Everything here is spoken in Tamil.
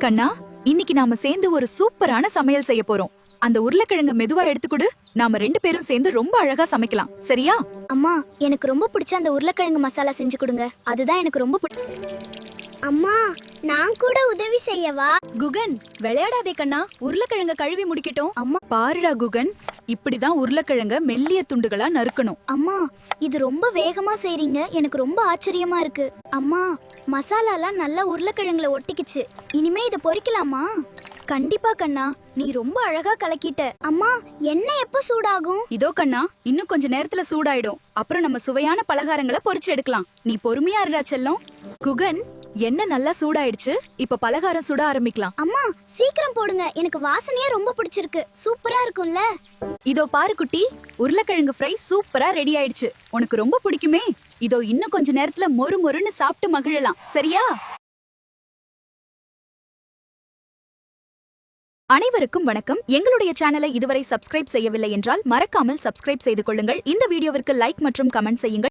கண்ணா, இன்னைக்கு நாம சேர்ந்து ஒரு சூப்பரான சமையல் செய்ய போறோம். அந்த உருளைக்கிழங்க மெதுவா எடுத்துக்கொடு. நாம 2 பேரும் சேர்ந்து ரொம்ப அழகா சமைக்கலாம், சரியா? அம்மா, எனக்கு ரொம்ப பிடிச்ச அந்த உருளைக்கிழங்கு மசாலா செஞ்சு கொடுங்க. அதுதான் எனக்கு ரொம்ப அம்மா, நான் கூட உதவி செய்யவா? குகன், விளையாடாதே கண்ணா, உருளைக்கிழங்க கழுவி முடிக்கட்டும். அம்மா பாருடா குகன், இப்படிதான் உருளைக்கிழங்க மெல்லிய துண்டுகளா நறுக்கணும். அம்மா, இது ரொம்ப வேகமா செய்றீங்க. எனக்கு ரொம்ப ஆச்சரியமா இருக்கு. அம்மா, மசாலாலாம் நல்லா உருளைக்கிழங்குல ஒட்டிக்கிச்சு. இனிமே இத பொரிக்கலாமா? கண்டிப்பா கண்ணா, நீ ரொம்ப அழகா கலக்கிட்ட. அம்மா, எண்ணெய் எப்ப சூடாகும்? இதோ கண்ணா, இன்னும் கொஞ்ச நேரத்துல சூடாயிடும். அப்புறம் நம்ம சுவையான பலகாரங்களை பொரிச்சு எடுக்கலாம். நீ பொறுமையா இருடா செல்லம். குகன், எண்ணெய் நல்லா சூடாயிடுச்சு. இப்ப பலகாரம் சுட ஆரம்பிக்கலாம். அம்மா, சீக்கிரம் போடுங்க. எனக்கு வாசனையே ரொம்ப பிடிச்சிருக்கு. சூப்பரா இருக்கும்ல? இதோ பாரு குட்டி, உருளைக்கிழங்கு ஃப்ரை சூப்பரா ரெடி ஆயிடுச்சு. உனக்கு ரொம்ப பிடிக்குமே. இதோ இன்னும் கொஞ்ச நேரத்துல மொறு மொறுன்னு சாப்பிட்டு மகிழலாம், சரியா? அனைவருக்கும் வணக்கம். எங்களுடைய சேனலை இதுவரை சப்ஸ்கிரைப் செய்யவில்லை என்றால் மறக்காமல் சப்ஸ்கிரைப் செய்து கொள்ளுங்கள். இந்த வீடியோவிற்கு லைக் மற்றும் கமெண்ட் செய்யுங்கள்.